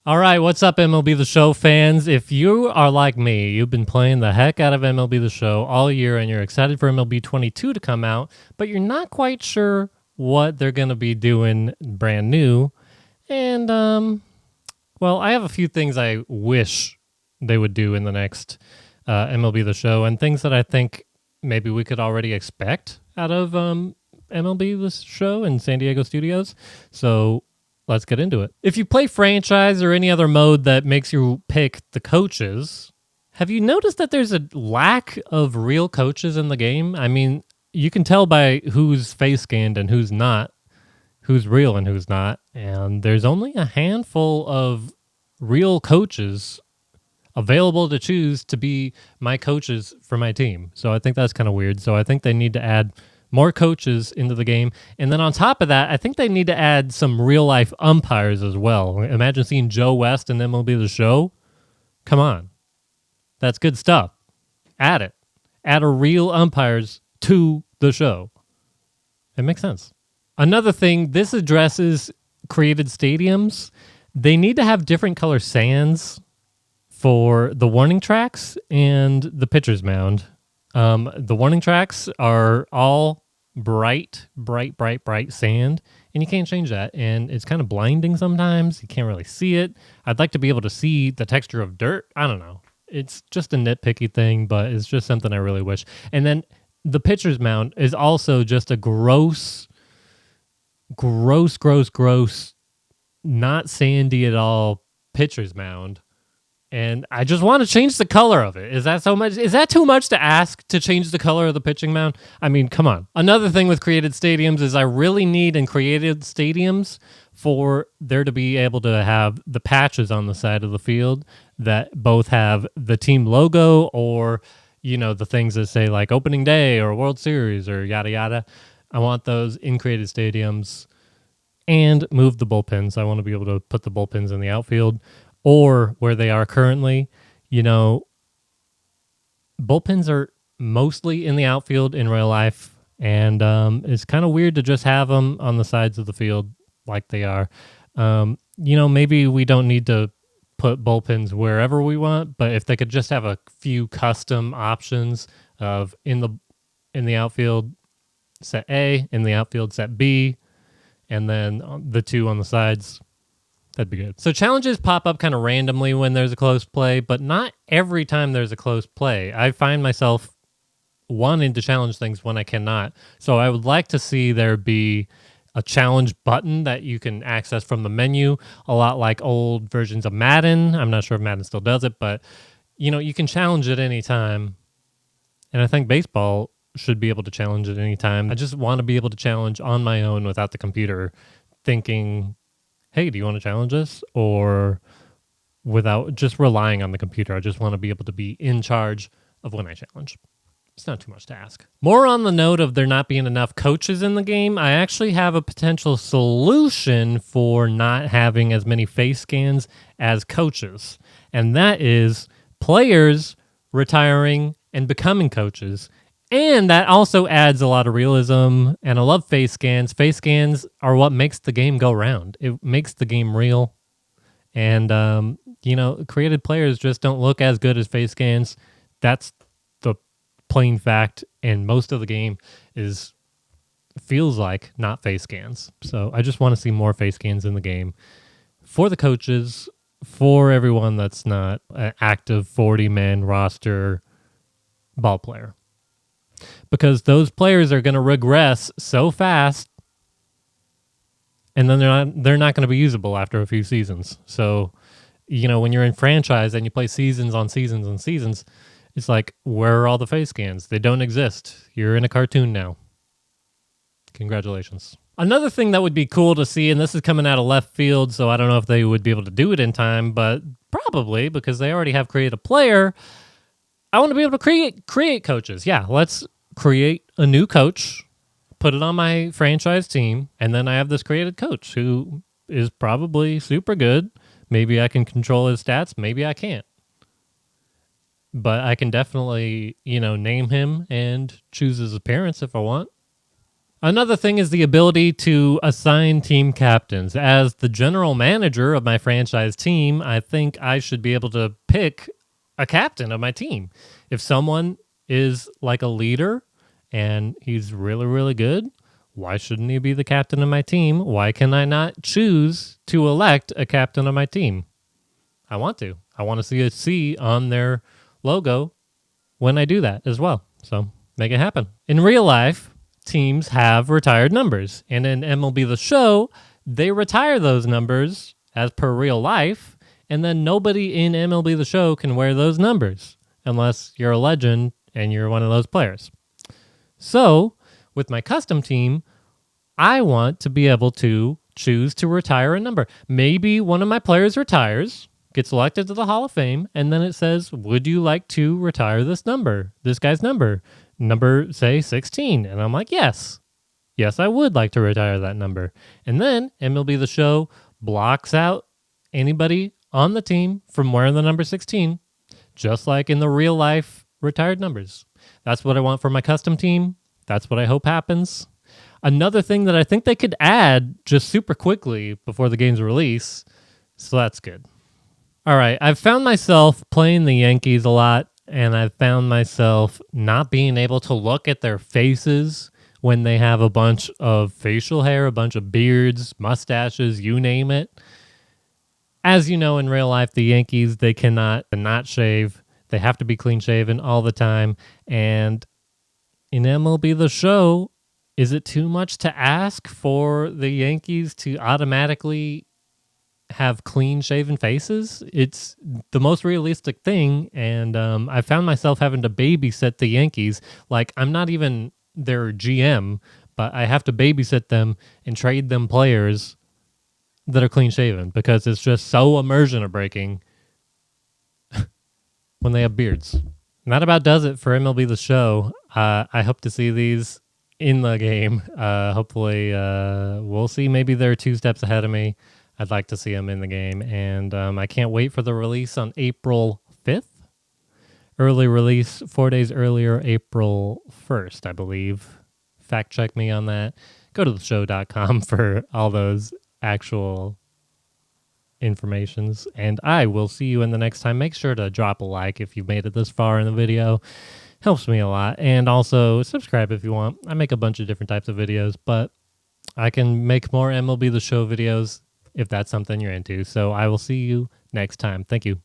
All right, what's up, MLB The Show fans? If you are like me, you've been playing the heck out of MLB The Show all year and you're excited for MLB 22 to come out, but you're not quite sure what they're going to be doing brand new. And, well, I have a few things I wish they would do in the next MLB The Show and things that I think maybe we could already expect out of MLB The Show in San Diego studios. So let's get into it. If you play franchise or any other mode that makes you pick the coaches, have you noticed that there's a lack of real coaches in the game? I mean, you can tell by who's face scanned and who's not, who's real and who's not. And there's only a handful of real coaches available to choose to be my coaches for my team. So I think that's kind of weird. So I think they need to add more coaches into the game. And then on top of that, I think they need to add some real life umpires as well. Imagine seeing Joe West in MLB The Show. Come on. That's good stuff. Add it. Add a real umpires to the show. It makes sense. Another thing, this addresses created stadiums. They need to have different color sands for the warning tracks and the pitcher's mound. The warning tracks are all bright sand, and you can't change that. And it's kind of blinding sometimes. You can't really see it. I'd like to be able to see the texture of dirt. I don't know. It's just a nitpicky thing, but it's just something I really wish. And then the pitcher's mound is also just a gross, not sandy at all pitcher's mound. And I just want to change the color of it. Is that so much? Is that too much to ask to change the color of the pitching mound? I mean, come on. Another thing with created stadiums is I really need in created stadiums for there to be able to have the patches on the side of the field that both have the team logo or, you know, the things that say like opening day or World Series or yada yada. I want those in created stadiums and move the bullpens. I want to be able to put the bullpens in the outfield. Or where they are currently, you know, bullpens are mostly in the outfield in real life, and it's kind of weird to just have them on the sides of the field like they are. You know, maybe we don't need to put bullpens wherever we want, but if they could just have a few custom options of in the outfield set A, in the outfield set B, and then the two on the sides. That'd be good. So challenges pop up kind of randomly when there's a close play, but not every time there's a close play. I find myself wanting to challenge things when I cannot. So I would like to see there be a challenge button that you can access from the menu, a lot like old versions of Madden. I'm not sure if Madden still does it, but you know, you can challenge at any time. And I think baseball should be able to challenge at any time. I just want to be able to challenge on my own without the computer thinking, hey, do you want to challenge us? Or without just relying on the computer. I just want to be able to be in charge of when I challenge. It's not too much to ask. More on the note of there not being enough coaches in the game, I actually have a potential solution for not having as many face scans as coaches. And that is players retiring and becoming coaches. And that also adds a lot of realism, and I love face scans. Face scans are what makes the game go round. It makes the game real. And, you know, created players just don't look as good as face scans. That's the plain fact, and most of the game feels like not face scans. So I just want to see more face scans in the game for the coaches, for everyone that's not an active 40-man roster ball player. Because those players are going to regress so fast, and then they're not going to be usable after a few seasons. So, you know, when you're in franchise and you play seasons on seasons on seasons, it's like, where are all the face scans? They don't exist. You're in a cartoon now. Congratulations. Another thing that would be cool to see, and this is coming out of left field, so I don't know if they would be able to do it in time, but probably because they already have created a player. I want to be able to create coaches. Yeah, let's create a new coach, put it on my franchise team, and then I have this created coach who is probably super good. Maybe I can control his stats. Maybe I can't. But I can definitely, you know, name him and choose his appearance if I want. Another thing is the ability to assign team captains. As the general manager of my franchise team, I think I should be able to pick a captain of my team. If someone is like a leader and he's really, really good, why shouldn't he be the captain of my team? Why can I not choose to elect a captain of my team? I want to. I want to see a C on their logo when I do that as well. So make it happen. In real life, teams have retired numbers. And in MLB The Show, they retire those numbers as per real life. And then nobody in MLB The Show can wear those numbers unless you're a legend and you're one of those players. So with my custom team, I want to be able to choose to retire a number. Maybe one of my players retires, gets elected to the Hall of Fame, and then it says, would you like to retire this number, this guy's number, say 16? And I'm like, yes, I would like to retire that number. And then MLB The Show blocks out anybody on the team from wearing the number 16, just like in the real life retired numbers. That's what I want for my custom team. That's what I hope happens. Another thing that I think they could add just super quickly before the game's release, so that's good. All right, I've found myself playing the Yankees a lot, and I've found myself not being able to look at their faces when they have a bunch of facial hair, a bunch of beards, mustaches, you name it. As you know, in real life, the Yankees, they cannot not shave. They have to be clean shaven all the time. And in MLB The Show, is it too much to ask for the Yankees to automatically have clean shaven faces? It's the most realistic thing, and I found myself having to babysit the Yankees. Like, I'm not even their GM, but I have to babysit them and trade them players that are clean shaven because it's just so immersion breaking when they have beards. And that about does it for MLB The Show. I hope to see these in the game. Hopefully, we'll see. Maybe they're 2 steps ahead of me. I'd like to see them in the game, and I can't wait for the release on April 5th. Early release, 4 days earlier, April 1st, I believe. Fact check me on that. Go to theshow.com for all those actual informations, and I will see you in the next time. Make sure to drop a like if you've made it this far in the video. Helps me a lot, and also subscribe if you want. I make a bunch of different types of videos, but I can make more MLB The Show videos if that's something you're into. So I will see you next time. Thank you.